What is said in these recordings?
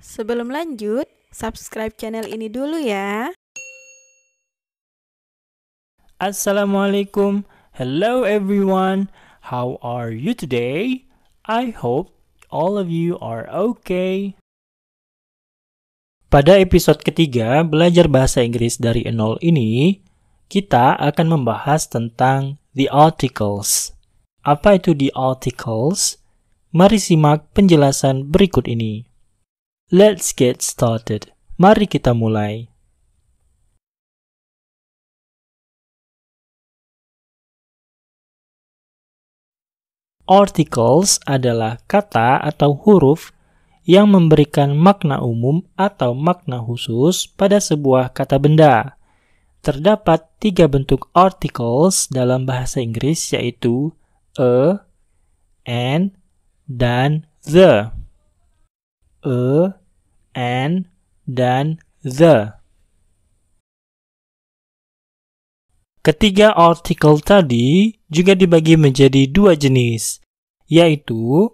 Sebelum lanjut, subscribe channel ini dulu ya. Assalamualaikum. Hello everyone. How are you today? I hope all of you are okay. Pada episode ketiga belajar bahasa Inggris dari nol ini, kita akan membahas tentang the articles. Apa itu the articles? Mari simak penjelasan berikut ini. Let's get started. Mari kita mulai. Articles adalah kata atau huruf yang memberikan makna umum atau makna khusus pada sebuah kata benda. Terdapat 3 bentuk articles dalam bahasa Inggris, yaitu a, an, dan the. A, an, dan the. Ketiga artikel tadi juga dibagi menjadi 2 jenis, yaitu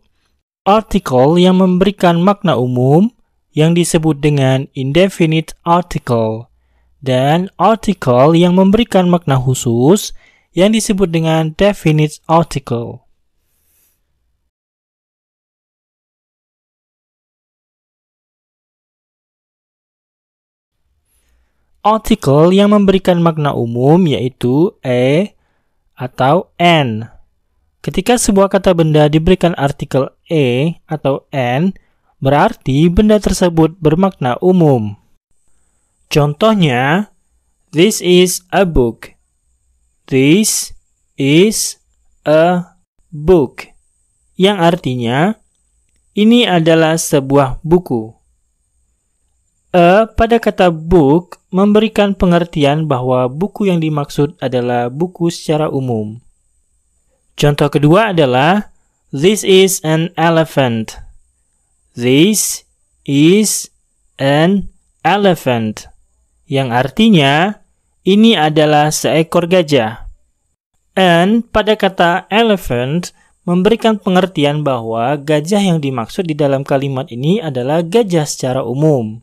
artikel yang memberikan makna umum yang disebut dengan indefinite article, dan artikel yang memberikan makna khusus yang disebut dengan definite article. Artikel yang memberikan makna umum yaitu a atau an. Ketika sebuah kata benda diberikan artikel a atau an, berarti benda tersebut bermakna umum. Contohnya, this is a book. This is a book. Yang artinya, ini adalah sebuah buku. A pada kata book memberikan pengertian bahwa buku yang dimaksud adalah buku secara umum. Contoh kedua adalah this is an elephant. This is an elephant. Yang artinya ini adalah seekor gajah. An pada kata elephant memberikan pengertian bahwa gajah yang dimaksud di dalam kalimat ini adalah gajah secara umum.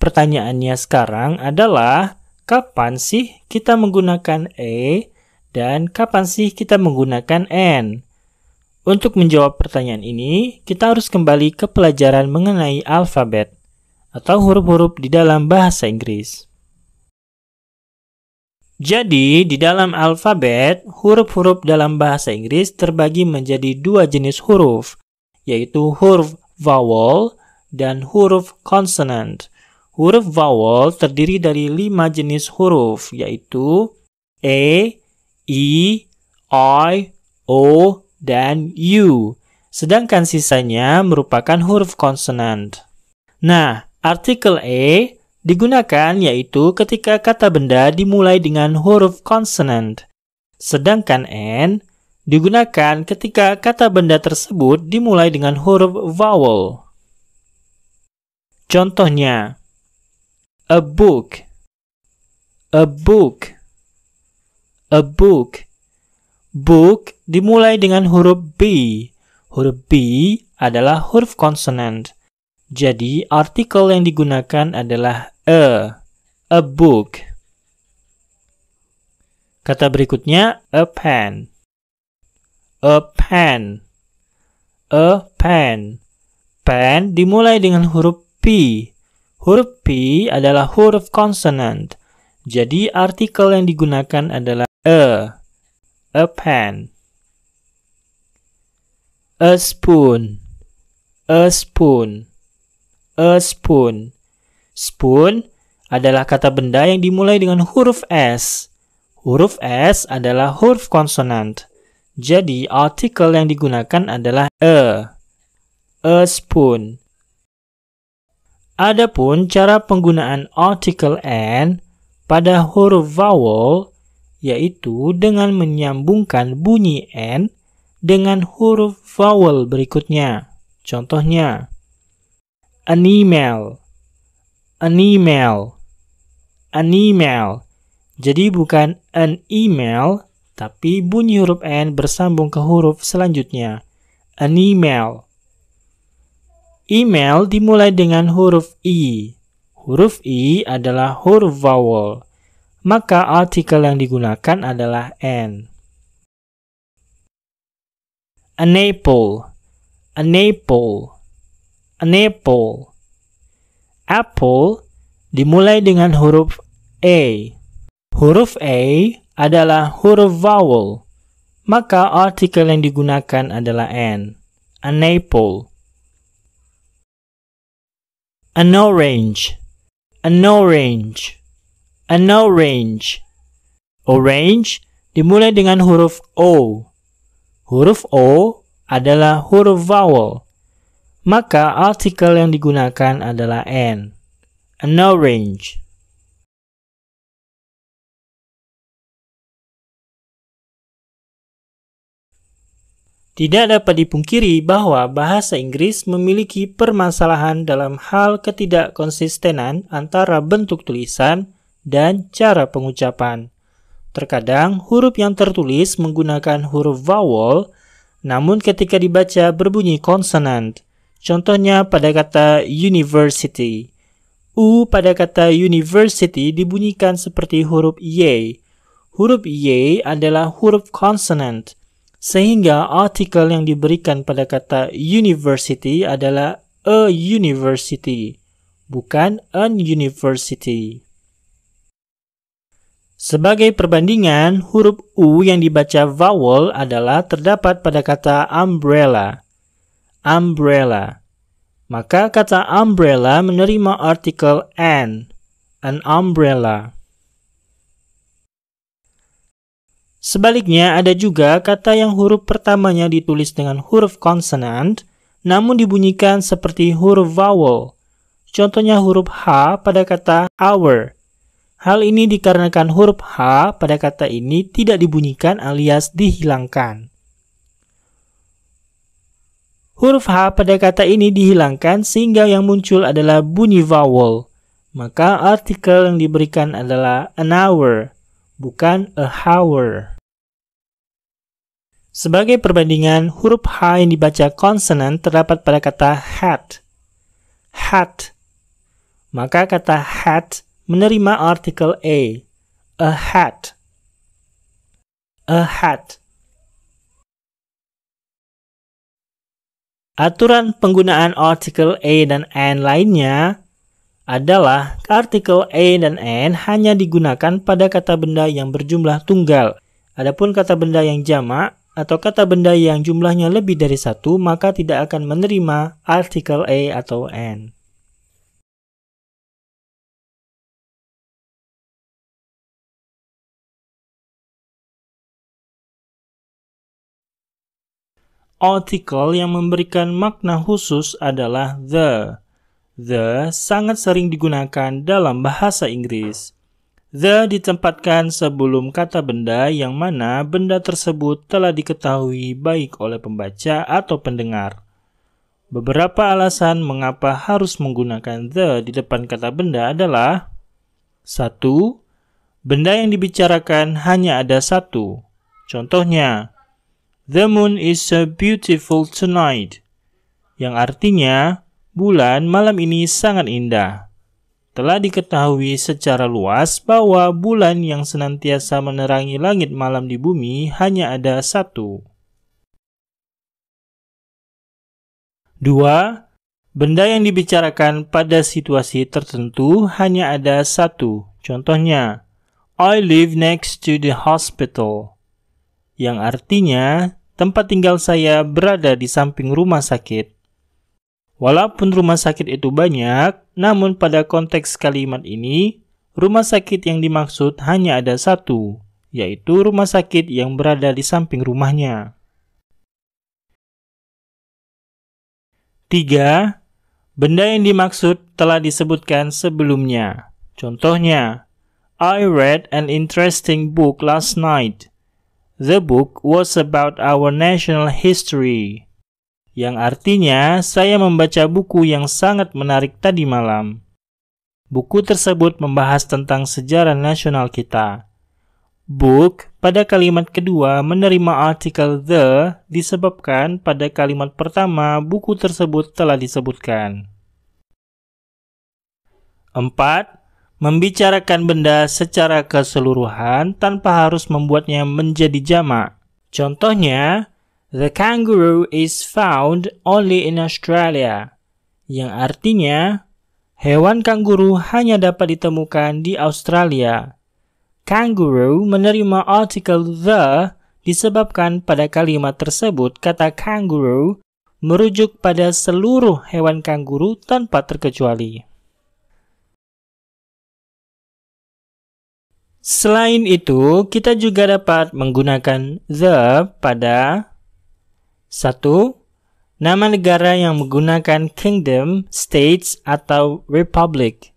Pertanyaannya sekarang adalah, kapan sih kita menggunakan a dan kapan sih kita menggunakan an? Untuk menjawab pertanyaan ini, kita harus kembali ke pelajaran mengenai alfabet atau huruf-huruf di dalam bahasa Inggris. Jadi, di dalam alfabet, huruf-huruf dalam bahasa Inggris terbagi menjadi 2 jenis huruf, yaitu huruf vowel dan huruf consonant. Huruf vowel terdiri dari 5 jenis huruf, yaitu A, E, I, O, dan U. Sedangkan sisanya merupakan huruf konsonant. Nah, artikel A digunakan yaitu ketika kata benda dimulai dengan huruf konsonant. Sedangkan N digunakan ketika kata benda tersebut dimulai dengan huruf vowel. Contohnya, a book, a book, a book. Book dimulai dengan huruf B. Huruf B adalah huruf konsonant. Jadi artikel yang digunakan adalah a book. Kata berikutnya, a pen, a pen, a pen. Pen dimulai dengan huruf P. Huruf P adalah huruf konsonant. Jadi artikel yang digunakan adalah a pen. A spoon, a spoon, a spoon. Spoon adalah kata benda yang dimulai dengan huruf S. Huruf S adalah huruf konsonant. Jadi artikel yang digunakan adalah a spoon. Adapun cara penggunaan artikel an pada huruf vowel yaitu dengan menyambungkan bunyi n dengan huruf vowel berikutnya. Contohnya, an email, an email, an email. Jadi bukan an email, tapi bunyi huruf n bersambung ke huruf selanjutnya. An email. Email dimulai dengan huruf I. Huruf I adalah huruf vowel, maka artikel yang digunakan adalah an. An apple, an apple, an apple. Apple dimulai dengan huruf A. Huruf A adalah huruf vowel, maka artikel yang digunakan adalah an. An apple. An orange, an orange, an orange. Orange dimulai dengan huruf O. Huruf O adalah huruf vowel, maka artikel yang digunakan adalah an. An orange. Tidak dapat dipungkiri bahwa bahasa Inggris memiliki permasalahan dalam hal ketidakkonsistenan antara bentuk tulisan dan cara pengucapan. Terkadang huruf yang tertulis menggunakan huruf vowel, namun ketika dibaca berbunyi konsonant. Contohnya pada kata university. U pada kata university dibunyikan seperti huruf Y. Huruf Y adalah huruf konsonant, sehingga artikel yang diberikan pada kata university adalah a university, bukan an university. Sebagai perbandingan, huruf U yang dibaca vowel adalah terdapat pada kata umbrella. Umbrella. Maka kata umbrella menerima artikel an umbrella. Sebaliknya, ada juga kata yang huruf pertamanya ditulis dengan huruf konsonant, namun dibunyikan seperti huruf vowel. Contohnya huruf H pada kata hour. Hal ini dikarenakan huruf H pada kata ini tidak dibunyikan alias dihilangkan. Huruf H pada kata ini dihilangkan sehingga yang muncul adalah bunyi vowel. Maka artikel yang diberikan adalah an hour, bukan a hour. Sebagai perbandingan, huruf H yang dibaca konsonan terdapat pada kata hat. Hat. Maka kata hat menerima artikel a hat. A hat. Aturan penggunaan artikel a dan an lainnya adalah artikel a dan an hanya digunakan pada kata benda yang berjumlah tunggal. Adapun kata benda yang jamak atau kata benda yang jumlahnya lebih dari satu, maka tidak akan menerima artikel a atau an. Artikel yang memberikan makna khusus adalah the. The sangat sering digunakan dalam bahasa Inggris. The ditempatkan sebelum kata benda yang mana benda tersebut telah diketahui baik oleh pembaca atau pendengar. Beberapa alasan mengapa harus menggunakan the di depan kata benda adalah: 1. Benda yang dibicarakan hanya ada satu. Contohnya, the moon is so beautiful tonight, yang artinya bulan malam ini sangat indah. Telah diketahui secara luas bahwa bulan yang senantiasa menerangi langit malam di bumi hanya ada satu. 2. Benda yang dibicarakan pada situasi tertentu hanya ada satu. Contohnya, I live next to the hospital, yang artinya tempat tinggal saya berada di samping rumah sakit. Walaupun rumah sakit itu banyak, namun pada konteks kalimat ini, rumah sakit yang dimaksud hanya ada satu, yaitu rumah sakit yang berada di samping rumahnya. 3. Benda yang dimaksud telah disebutkan sebelumnya. Contohnya, I read an interesting book last night. The book was about our national history, yang artinya saya membaca buku yang sangat menarik tadi malam. Buku tersebut membahas tentang sejarah nasional kita. Book pada kalimat kedua menerima artikel the disebabkan pada kalimat pertama buku tersebut telah disebutkan. 4. Membicarakan benda secara keseluruhan tanpa harus membuatnya menjadi jamak. Contohnya, the kangaroo is found only in Australia, yang artinya hewan kanguru hanya dapat ditemukan di Australia. Kangaroo menerima artikel the disebabkan pada kalimat tersebut kata kangaroo merujuk pada seluruh hewan kanguru tanpa terkecuali. Selain itu, kita juga dapat menggunakan the pada 1. Nama negara yang menggunakan kingdom, states, atau republic.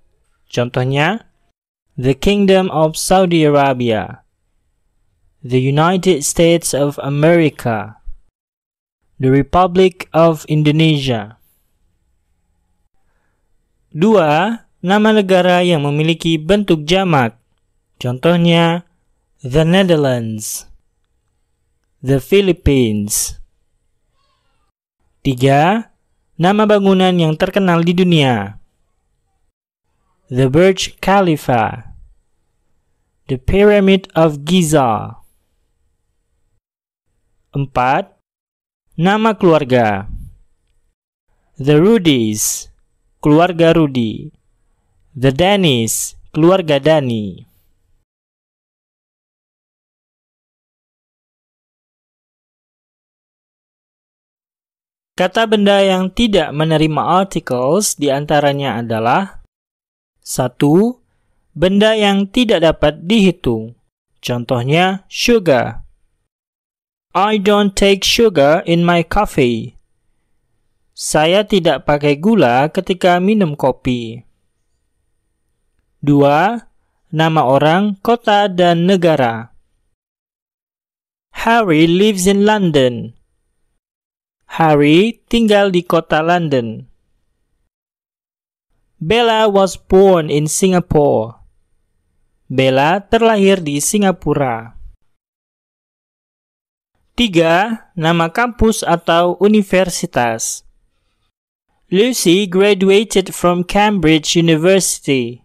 Contohnya, the Kingdom of Saudi Arabia, the United States of America, the Republic of Indonesia. 2. Nama negara yang memiliki bentuk jamak. Contohnya, the Netherlands, the Philippines. 3. Nama bangunan yang terkenal di dunia. The Burj Khalifa, the Pyramid of Giza. 4. Nama keluarga. The Rudis, keluarga Rudi. The Danis, keluarga Dani. Kata benda yang tidak menerima articles diantaranya adalah 1. Benda yang tidak dapat dihitung. Contohnya, sugar. I don't take sugar in my coffee. Saya tidak pakai gula ketika minum kopi. 2. Nama orang, kota, dan negara. Harry lives in London. Harry tinggal di kota London. Bella was born in Singapore. Bella terlahir di Singapura. 3. Nama kampus atau universitas. Lucy graduated from Cambridge University.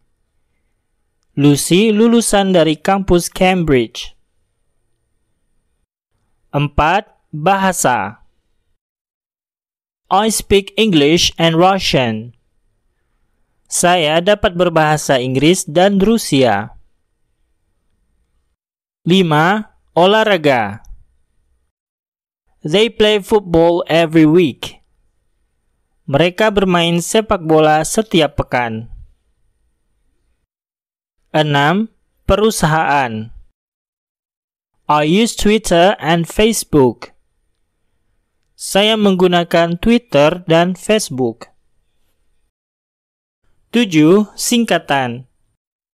Lucy lulusan dari kampus Cambridge. 4. Bahasa. I speak English and Russian. Saya dapat berbahasa Inggris dan Rusia. 5. Olahraga. They play football every week. Mereka bermain sepak bola setiap pekan. 6. Perusahaan. I use Twitter and Facebook. Saya menggunakan Twitter dan Facebook. 7. Singkatan.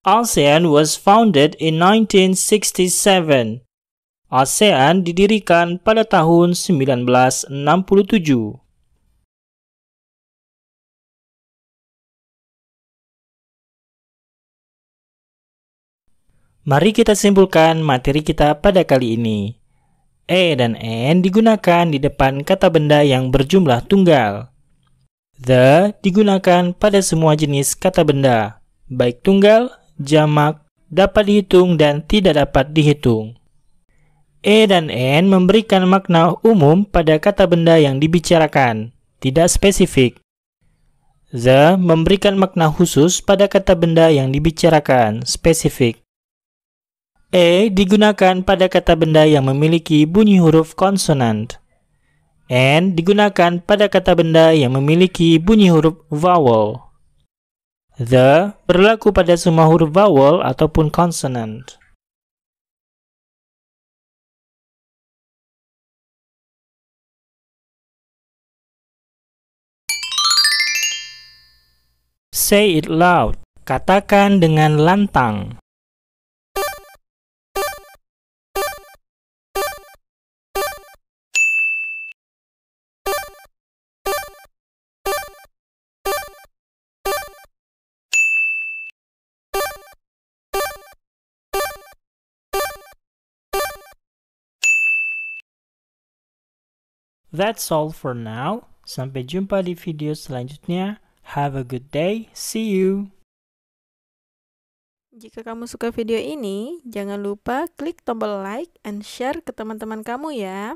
ASEAN was founded in 1967. ASEAN didirikan pada tahun 1967. Mari kita simpulkan materi kita pada kali ini. E dan N digunakan di depan kata benda yang berjumlah tunggal. The digunakan pada semua jenis kata benda, baik tunggal, jamak, dapat dihitung, dan tidak dapat dihitung. E dan N memberikan makna umum pada kata benda yang dibicarakan, tidak spesifik. The memberikan makna khusus pada kata benda yang dibicarakan, spesifik. E digunakan pada kata benda yang memiliki bunyi huruf konsonant. N digunakan pada kata benda yang memiliki bunyi huruf vowel. The berlaku pada semua huruf vowel ataupun konsonant. Say it loud. Katakan dengan lantang. That's all for now. Sampai jumpa di video selanjutnya. Have a good day. See you. Jika kamu suka video ini, jangan lupa klik tombol like and share ke teman-teman kamu ya.